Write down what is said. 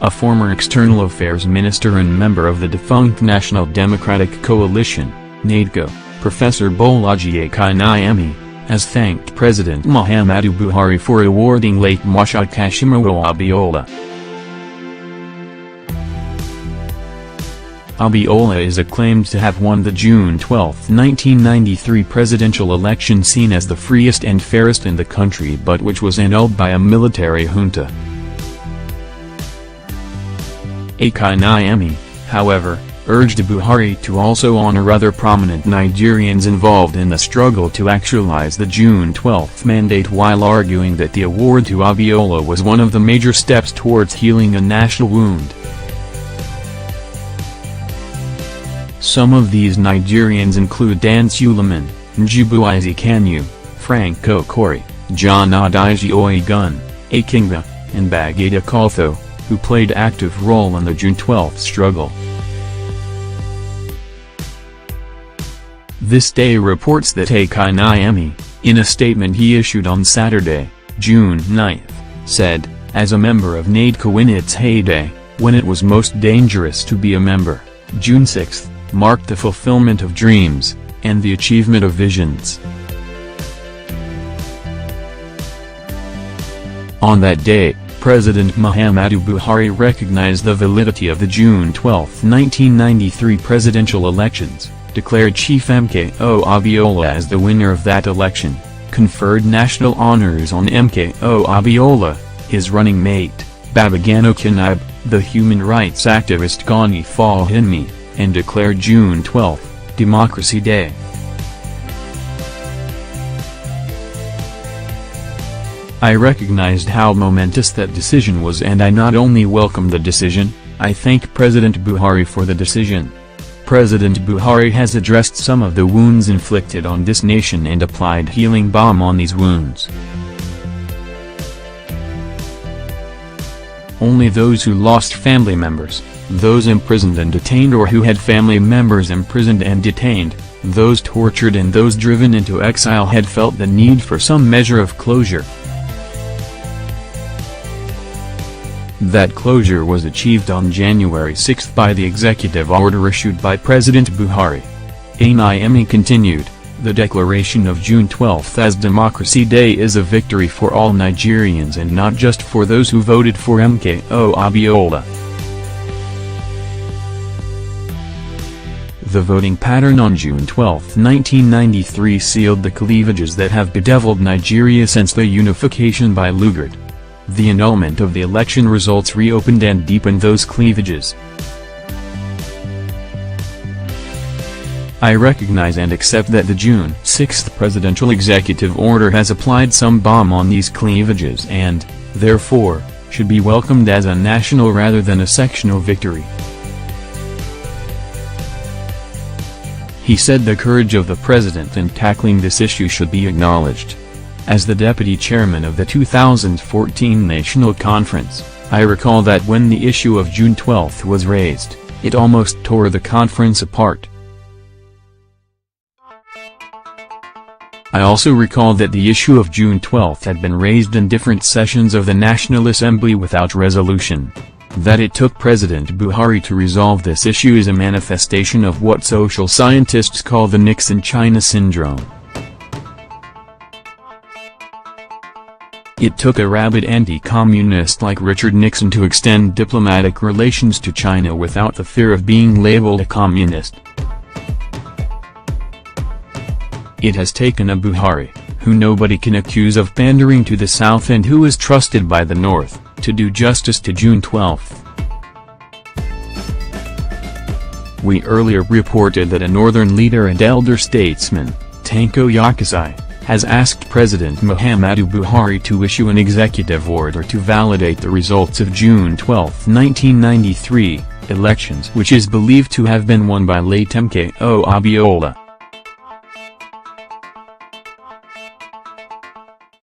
a former External Affairs Minister and member of the defunct National Democratic Coalition, NADCO, Professor Bolaji Akinyemi, has thanked President Muhammadu Buhari for awarding late Mashakashimawo Abiola. Abiola is acclaimed to have won the June 12, 1993 presidential election seen as the freest and fairest in the country but which was annulled by a military junta. Ainyemi, however, urged Buhari to also honor other prominent Nigerians involved in the struggle to actualize the June 12 mandate while arguing that the award to Abiola was one of the major steps towards healing a national wound. Some of these Nigerians include Dan Suleiman, Ndubuisi Kanu, Frank Okori, John Adiji Oyegun, Akinga, and Bagida Kaltho, who played active role in the June 12 struggle. This Day reports that Ainyemi, in a statement he issued on Saturday, June 9, said, "As a member of NADCO in its heyday, when it was most dangerous to be a member, June 6 marked the fulfillment of dreams, and the achievement of visions. On that day, President Muhammadu Buhari recognized the validity of the June 12, 1993 presidential elections, declared Chief MKO Abiola as the winner of that election, conferred national honors on MKO Abiola, his running mate, Babagana Kinab, the human rights activist Gani Ainyemi, and declared June 12, Democracy Day. I recognized how momentous that decision was, and I not only welcome the decision, I thank President Buhari for the decision. President Buhari has addressed some of the wounds inflicted on this nation and applied healing balm on these wounds. Only those who lost family members, those imprisoned and detained or who had family members imprisoned and detained, those tortured and those driven into exile had felt the need for some measure of closure. That closure was achieved on January 6 by the executive order issued by President Buhari. Ainyemi continued, "The declaration of June 12 as Democracy Day is a victory for all Nigerians and not just for those who voted for MKO Abiola." The voting pattern on June 12, 1993 sealed the cleavages that have bedeviled Nigeria since the unification by Lugard. The annulment of the election results reopened and deepened those cleavages. I recognize and accept that the June 6 presidential executive order has applied some balm on these cleavages and, therefore, should be welcomed as a national rather than a sectional victory. He said the courage of the president in tackling this issue should be acknowledged. As the deputy chairman of the 2014 National Conference, I recall that when the issue of June 12 was raised, it almost tore the conference apart. I also recall that the issue of June 12 had been raised in different sessions of the National Assembly without resolution. That it took President Buhari to resolve this issue is a manifestation of what social scientists call the Nixon China syndrome. It took a rabid anti-communist like Richard Nixon to extend diplomatic relations to China without the fear of being labeled a communist. It has taken a Buhari, who nobody can accuse of pandering to the South and who is trusted by the North, to do justice to June 12. We earlier reported that a northern leader and elder statesman, Tanko Yakasai, has asked President Muhammadu Buhari to issue an executive order to validate the results of June 12, 1993, elections which is believed to have been won by late MKO Abiola.